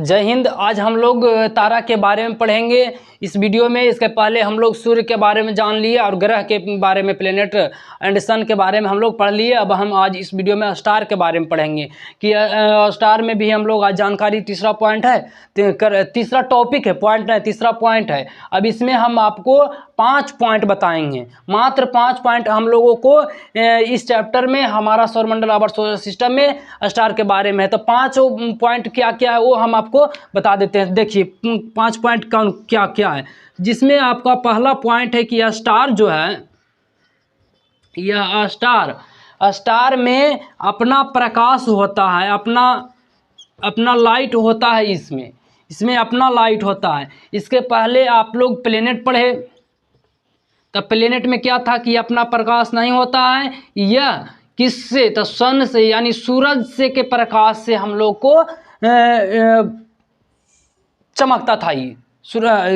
जय हिंद। आज हम लोग तारा के बारे में पढ़ेंगे इस वीडियो में। इसके पहले हम लोग सूर्य के बारे में जान लिए और ग्रह के बारे में, प्लेनेट एंड सन के बारे में हम लोग पढ़ लिए। अब हम आज इस वीडियो में स्टार के बारे में पढ़ेंगे कि स्टार में भी हम लोग आज जानकारी, तीसरा पॉइंट है, तीसरा टॉपिक है, पॉइंट है, तीसरा पॉइंट है। अब इसमें हम आपको 5 पॉइंट बताएंगे, मात्र 5 पॉइंट हम लोगों को इस चैप्टर में, हमारा सौरमंडल आवर सोलर सिस्टम में स्टार के बारे में है। तो 5 पॉइंट क्या क्या है वो हम आपको बता देते हैं। देखिए 5 पॉइंट कौन क्या क्या है, जिसमें आपका पहला पॉइंट है कि यह स्टार जो है, यह स्टार में अपना प्रकाश होता है, अपना लाइट होता है। इसमें अपना लाइट होता है। इसके पहले आप लोग प्लेनेट पढ़े, तब प्लेनेट में क्या था कि अपना प्रकाश नहीं होता है। यह किससे, तो सन से, यानी सूरज से के प्रकाश से हम लोग को चमकता था। ये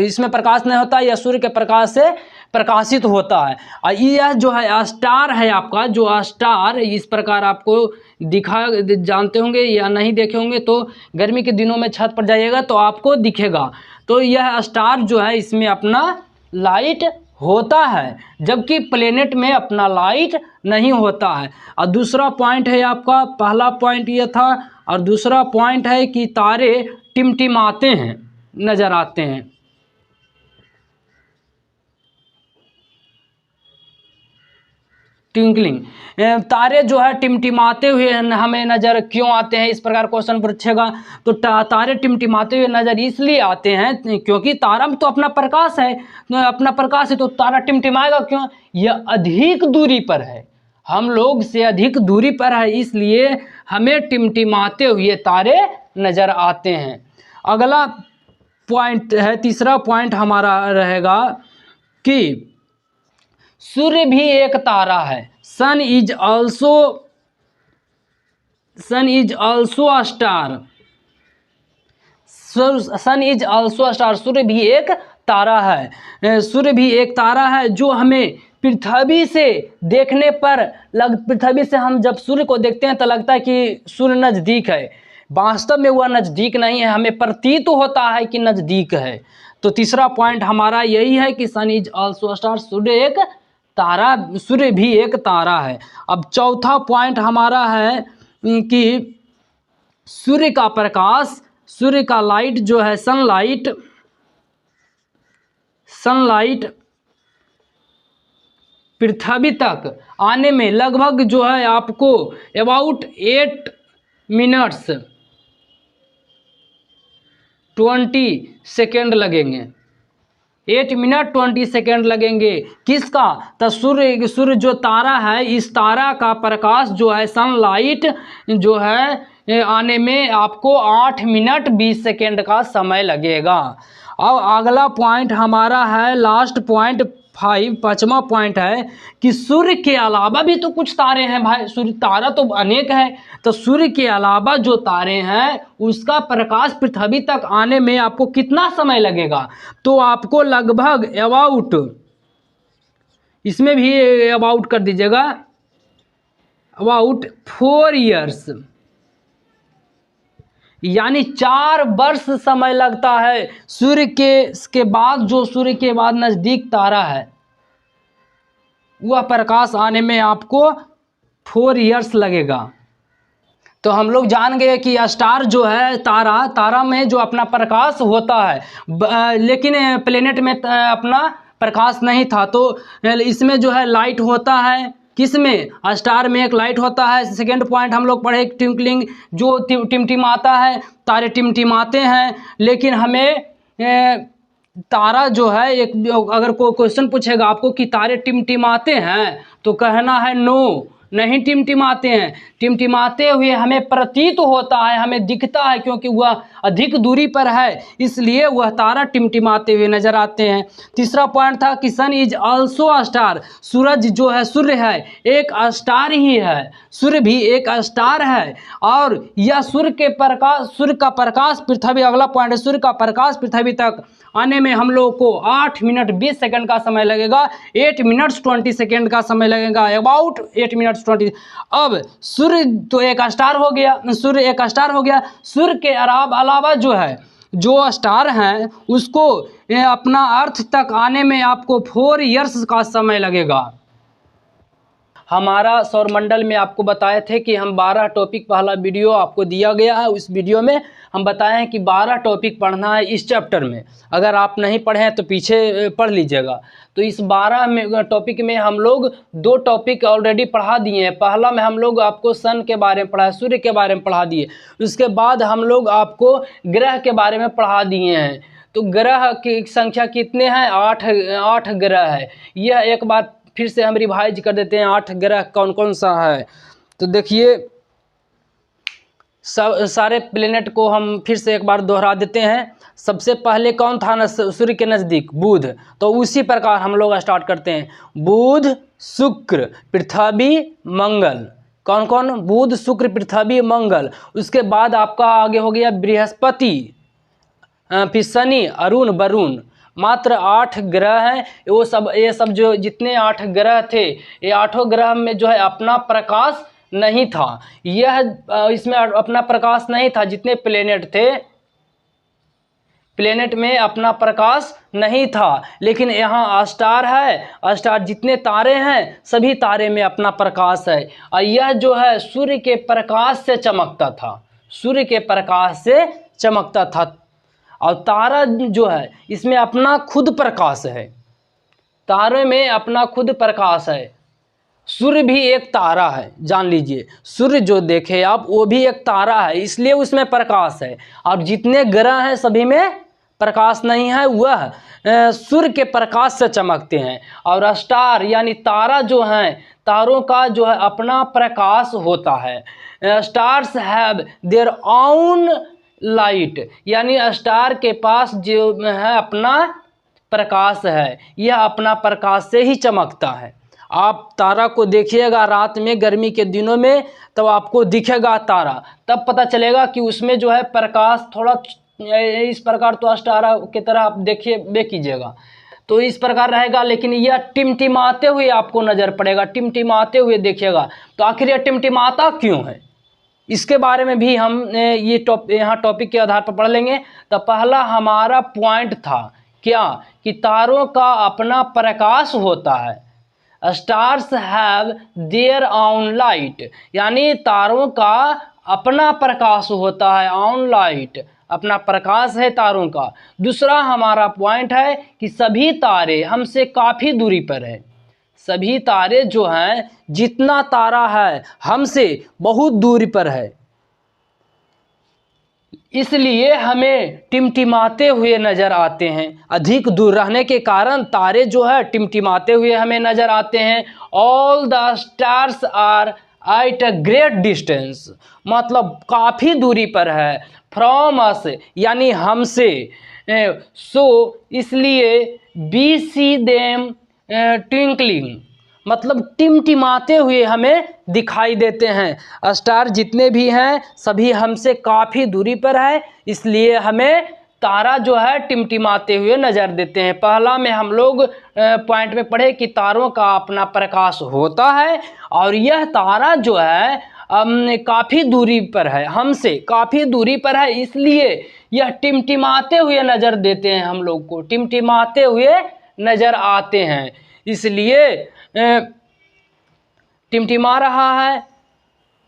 इसमें प्रकाश नहीं होता, यह सूर्य के प्रकाश से प्रकाशित होता है। और यह जो है स्टार है आपका, जो स्टार इस प्रकार आपको दिखा, जानते होंगे या नहीं देखे होंगे तो गर्मी के दिनों में छत पर जाइएगा तो आपको दिखेगा। तो यह स्टार जो है इसमें अपना लाइट होता है, जबकि प्लेनेट में अपना लाइट नहीं होता है। और दूसरा पॉइंट है आपका, पहला पॉइंट यह था, और दूसरा पॉइंट है कि तारे टिमटिमाते हैं, नजर आते हैं। ट्विंकलिंग, तारे जो है टिमटिमाते हुए हमें नज़र क्यों आते हैं, इस प्रकार क्वेश्चन पूछेगा। तो तारे टिमटिमाते हुए नज़र इसलिए आते हैं क्योंकि तारा में तो अपना प्रकाश है, तो तारा टिमटिमाएगा क्यों? यह अधिक दूरी पर है, हम लोग से अधिक दूरी पर है, इसलिए हमें टिमटिमाते हुए तारे नज़र आते हैं। अगला पॉइंट है, तीसरा पॉइंट हमारा रहेगा कि सूर्य भी एक तारा है। Sun is also a star. Sun is also a star, सूर्य भी एक तारा है। सूर्य भी एक तारा है जो हमें पृथ्वी से देखने पर पृथ्वी से हम जब सूर्य को देखते हैं तो लगता है कि सूर्य नज़दीक है, वास्तव में वह नज़दीक नहीं है, हमें प्रतीत होता है कि नज़दीक है। तो तीसरा पॉइंट हमारा यही है कि सन इज ऑल्सो स्टार, सूर्य भी एक तारा है। अब चौथा पॉइंट हमारा है कि सूर्य का प्रकाश, सूर्य का लाइट जो है, सनलाइट पृथ्वी तक आने में लगभग जो है आपको अबाउट 8 मिनट्स 20 सेकेंड लगेंगे। 8 मिनट 20 सेकेंड लगेंगे। किसका? तो सूर्य जो तारा है, इस तारा का प्रकाश जो है, सनलाइट जो है आने में आपको 8 मिनट 20 सेकेंड का समय लगेगा। अब अगला पॉइंट हमारा है, लास्ट पॉइंट 5, 5वां पॉइंट है कि सूर्य के अलावा भी तो कुछ तारे हैं भाई। सूर्य तारा तो अनेक है, तो सूर्य के अलावा जो तारे हैं उसका प्रकाश पृथ्वी तक आने में आपको कितना समय लगेगा? तो आपको लगभग अबाउट, इसमें भी अबाउट कर दीजिएगा, अबाउट 4 इयर्स, यानी 4 वर्ष समय लगता है सूर्य के बाद, जो सूर्य के बाद नज़दीक तारा है वह प्रकाश आने में आपको 4 इयर्स लगेगा। तो हम लोग जान गए कि स्टार जो है, तारा में जो अपना प्रकाश होता है, लेकिन प्लेनेट में अपना प्रकाश नहीं था। तो इसमें जो है लाइट होता है, किसमें? स्टार में एक लाइट होता है। सेकेंड पॉइंट हम लोग पढ़े ट्विंकलिंग, जो टिमटिमाता है, तारे टिमटिमाते हैं। लेकिन हमें तारा जो है, एक अगर कोई क्वेश्चन पूछेगा आपको कि तारे टिमटिमाते हैं तो कहना है नो, नहीं टिमटिमाते हैं। टिमटिमाते हुए हमें प्रतीत होता है, हमें दिखता है, क्योंकि वह अधिक दूरी पर है, इसलिए वह तारा टिमटिमाते हुए नजर आते हैं। तीसरा पॉइंट था कि सन इज ऑल्सो अ स्टार, सूरज जो है, सूर्य है, एक स्टार ही है, सूर्य भी एक स्टार है। और यह सूर्य का प्रकाश पृथ्वी, अगला पॉइंट है, सूर्य का प्रकाश पृथ्वी तक आने में हम लोग को 8 मिनट 20 सेकंड का समय लगेगा, 8 मिनट्स 20 सेकंड का समय लगेगा, अबाउट 8 मिनट्स 20। अब सूर्य तो एक स्टार हो गया, सूर्य एक स्टार हो गया। सूर्य के अलावा जो स्टार हैं उसको अपना अर्थ तक आने में आपको 4 इयर्स का समय लगेगा। हमारा सौरमंडल में आपको बताए थे कि हम 12 टॉपिक, पहला वीडियो आपको दिया गया है, उस वीडियो में हम बताए हैं कि 12 टॉपिक पढ़ना है इस चैप्टर में। अगर आप नहीं पढ़े हैं तो पीछे पढ़ लीजिएगा। तो इस 12 टॉपिक में हम लोग 2 टॉपिक ऑलरेडी पढ़ा दिए हैं। पहला में हम लोग आपको सन के बारे में पढ़ा, सूर्य के बारे में पढ़ा दिए। उसके बाद हम लोग आपको ग्रह के बारे में पढ़ा दिए हैं। तो ग्रह की संख्या कितने हैं? 8 ग्रह है। यह एक बार फिर से हम रिवाइज कर देते हैं 8 ग्रह कौन कौन सा है। तो देखिए सारे प्लेनेट को हम फिर से एक बार दोहरा देते हैं। सबसे पहले कौन था सूर्य के नज़दीक? बुध। तो उसी प्रकार हम लोग स्टार्ट करते हैं। बुध, शुक्र, पृथ्वी, मंगल। कौन कौन? बुध, शुक्र, पृथ्वी, मंगल। उसके बाद आपका आगे हो गया बृहस्पति, फिर शनि, अरुण, वरुण। मात्र 8 ग्रह हैं। ये सब जो जितने 8 ग्रह थे, ये 8 ग्रह में जो है अपना प्रकाश नहीं था। इसमें अपना प्रकाश नहीं था। जितने प्लेनेट थे, प्लेनेट में अपना प्रकाश नहीं था। लेकिन यहाँ स्टार है, स्टार जितने तारे हैं सभी तारे में अपना प्रकाश है। और यह जो है सूर्य के प्रकाश से चमकता था, सूर्य के प्रकाश से चमकता था। और तारा जो है इसमें अपना खुद प्रकाश है, तारे में अपना खुद प्रकाश है। सूर्य भी एक तारा है, जान लीजिए। सूर्य जो देखे आप वो भी एक तारा है, इसलिए उसमें प्रकाश है। और जितने ग्रह हैं सभी में प्रकाश नहीं है, वह सूर्य के प्रकाश से चमकते हैं। और स्टार यानी तारा जो हैं, तारों का जो है अपना प्रकाश होता है। Stars have their own light, यानी स्टार के पास जो है अपना प्रकाश है, यह अपना प्रकाश से ही चमकता है। आप तारा को देखिएगा रात में, गर्मी के दिनों में, तब आपको दिखेगा तारा, तब पता चलेगा कि उसमें जो है प्रकाश थोड़ा इस प्रकार, तो स्टार की तरह आप देखिए कीजिएगा तो इस प्रकार रहेगा। लेकिन यह टिमटिमाते हुए आपको नज़र पड़ेगा, टिमटिमाते हुए देखिएगा। तो आखिर यह टिमटिमाता क्यों है, इसके बारे में भी हम ये यहाँ टॉपिक के आधार पर पढ़ लेंगे। तो पहला हमारा पॉइंट था क्या, कि तारों का अपना प्रकाश होता है। Stars have their own light, यानी तारों का अपना प्रकाश होता है, ऑन लाइट, अपना प्रकाश है तारों का। दूसरा हमारा पॉइंट है कि सभी तारे हमसे काफ़ी दूरी पर है। सभी तारे जो हैं, जितना तारा है हमसे बहुत दूरी पर है, इसलिए हमें टिमटिमाते हुए नज़र आते हैं। अधिक दूर रहने के कारण तारे जो है टिमटिमाते हुए हमें नज़र आते हैं। All the stars are at a great distance, मतलब काफ़ी दूरी पर है। फ्रॉम अस, यानी हमसे। सो इसलिए वी सी देम ट्विंकलिंग, मतलब टिमटिमाते हुए हमें दिखाई देते हैं। स्टार जितने भी हैं सभी हमसे काफ़ी दूरी पर है, इसलिए हमें तारा जो है टिमटिमाते हुए नज़र देते हैं। पहला में हम लोग पॉइंट में पढ़े कि तारों का अपना प्रकाश होता है, और यह तारा जो है काफ़ी दूरी पर है, हमसे काफ़ी दूरी पर है, इसलिए यह टिमटिमाते हुए नज़र देते हैं, हम लोग को टिमटिमाते हुए नज़र आते हैं। इसलिए टिमटिमा रहा है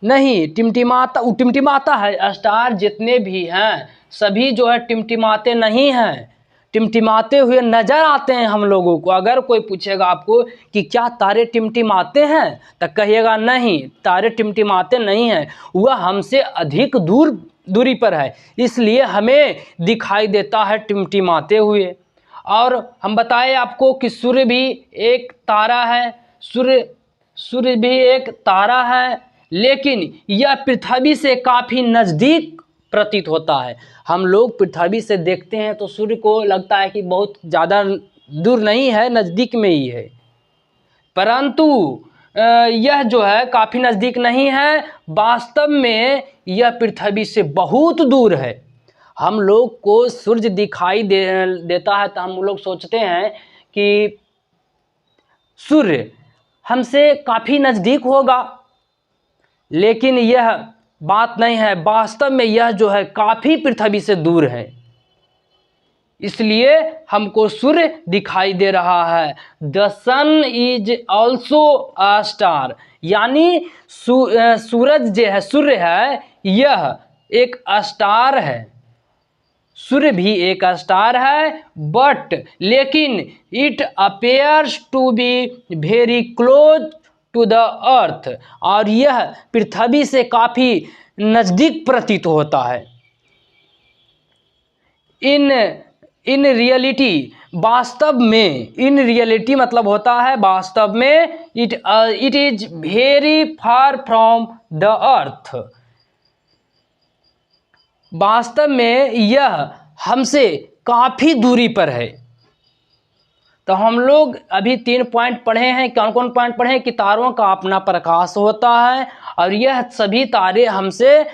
नहीं, टिमटिमाता है। स्टार जितने भी हैं सभी जो है टिमटिमाते नहीं हैं, टिमटिमाते हुए नज़र आते हैं हम लोगों को। अगर कोई पूछेगा आपको कि क्या तारे टिमटिमाते हैं, तो कहिएगा नहीं, तारे टिमटिमाते नहीं हैं, वह हमसे अधिक दूरी पर है, इसलिए हमें दिखाई देता है टिमटिमाते हुए। और हम बताए आपको कि सूर्य भी एक तारा है, सूर्य भी एक तारा है, लेकिन यह पृथ्वी से काफ़ी नज़दीक प्रतीत होता है। हम लोग पृथ्वी से देखते हैं तो सूर्य को लगता है कि बहुत ज़्यादा दूर नहीं है, नज़दीक में ही है, परंतु यह जो है काफ़ी नज़दीक नहीं है, वास्तव में यह पृथ्वी से बहुत दूर है। हम लोग को सूरज दिखाई देता है तो हम लोग सोचते हैं कि सूर्य हमसे काफ़ी नज़दीक होगा, लेकिन यह बात नहीं है। वास्तव में यह जो है काफ़ी पृथ्वी से दूर है, इसलिए हमको सूर्य दिखाई दे रहा है। The sun is also a star, यानी सूरज जो है, सूर्य है, यह एक स्टार है। सूर्य भी एक स्टार है, बट लेकिन it appears to be very close to the earth, और यह पृथ्वी से काफ़ी नज़दीक प्रतीत होता है। इन रियलिटी, वास्तव में, इन रियलिटी मतलब होता है वास्तव में, it is very far from the earth, वास्तव में यह हमसे काफ़ी दूरी पर है। तो हम लोग अभी 3 पॉइंट पढ़े हैं। कौन कौन पॉइंट पढ़े हैं? कि तारों का अपना प्रकाश होता है और यह सभी तारे हमसे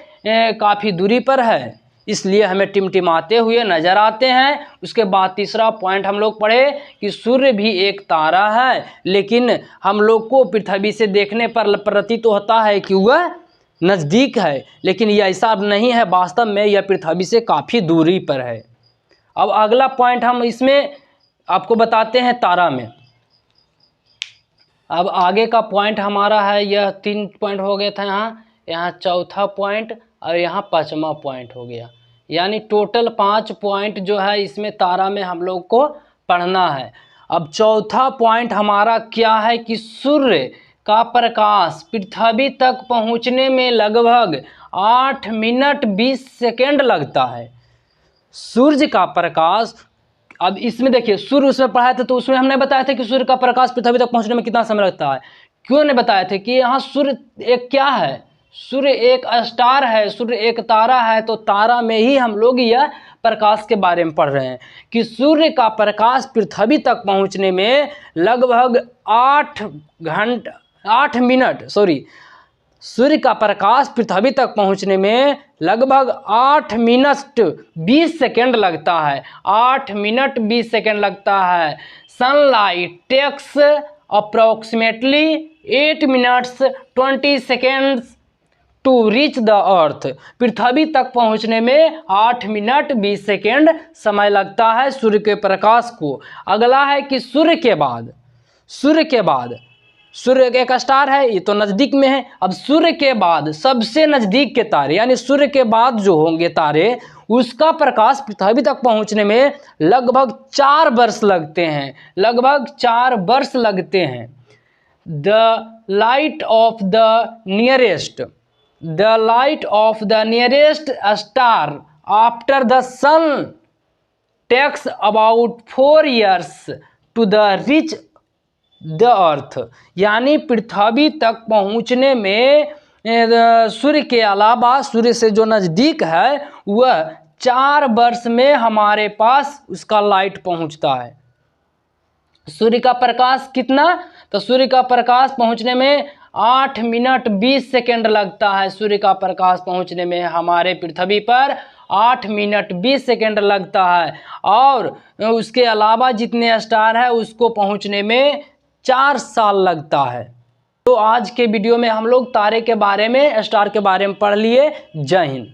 काफ़ी दूरी पर है, इसलिए हमें टिमटिमाते हुए नज़र आते हैं। उसके बाद तीसरा पॉइंट हम लोग पढ़े कि सूर्य भी एक तारा है, लेकिन हम लोग को पृथ्वी से देखने पर प्रतीत होता है कि वह नज़दीक है, लेकिन यह ऐसा नहीं है, वास्तव में यह पृथ्वी से काफ़ी दूरी पर है। अब अगला पॉइंट हम इसमें आपको बताते हैं तारा में। अब आगे का पॉइंट हमारा है, यह 3 पॉइंट हो गया था, यहाँ चौथा पॉइंट और यहाँ 5वां पॉइंट हो गया, यानी टोटल 5 पॉइंट जो है इसमें तारा में हम लोग को पढ़ना है। अब चौथा पॉइंट हमारा क्या है कि सूर्य का प्रकाश पृथ्वी तक पहुंचने में लगभग 8 मिनट 20 सेकेंड लगता है। सूर्य का प्रकाश, अब इसमें देखिए, सूर्य उसमें पढ़ाए थे तो उसमें हमने बताया था कि सूर्य का प्रकाश पृथ्वी तक पहुंचने में कितना समय लगता है। क्यों नहीं बताए थे? कि यहाँ सूर्य एक क्या है? सूर्य एक स्टार है, सूर्य एक तारा है। तो तारा में ही हम लोग यह प्रकाश के बारे में पढ़ रहे हैं कि सूर्य का प्रकाश पृथ्वी तक पहुंचने में लगभग 8 मिनट, सूर्य का प्रकाश पृथ्वी तक पहुंचने में लगभग 8 मिनट 20 सेकेंड लगता है। 8 मिनट 20 सेकेंड लगता है। Sunlight takes approximately 8 minutes 20 seconds to reach the earth, पृथ्वी तक पहुंचने में 8 मिनट 20 सेकेंड समय लगता है सूर्य के प्रकाश को। अगला है कि सूर्य के बाद सूर्य एक स्टार है, ये तो नज़दीक में है। अब सूर्य के बाद सबसे नज़दीक के तारे, यानी सूर्य के बाद जो होंगे तारे, उसका प्रकाश पृथ्वी तक पहुंचने में लगभग 4 वर्ष लगते हैं, लगभग 4 वर्ष लगते हैं। The light of the nearest star after the sun takes about 4 years to the reach the earth, यानी पृथ्वी तक पहुंचने में सूर्य के अलावा, सूर्य से जो नज़दीक है, वह 4 वर्ष में हमारे पास उसका लाइट पहुंचता है। सूर्य का प्रकाश कितना? तो सूर्य का प्रकाश पहुंचने में 8 मिनट 20 सेकेंड लगता है। सूर्य का प्रकाश पहुंचने में हमारे पृथ्वी पर 8 मिनट 20 सेकेंड लगता है, और उसके अलावा जितने स्टार है उसको पहुंचने में 4 साल लगता है। तो आज के वीडियो में हम लोग तारे के बारे में, स्टार के बारे में पढ़ लिए। जय हिंद।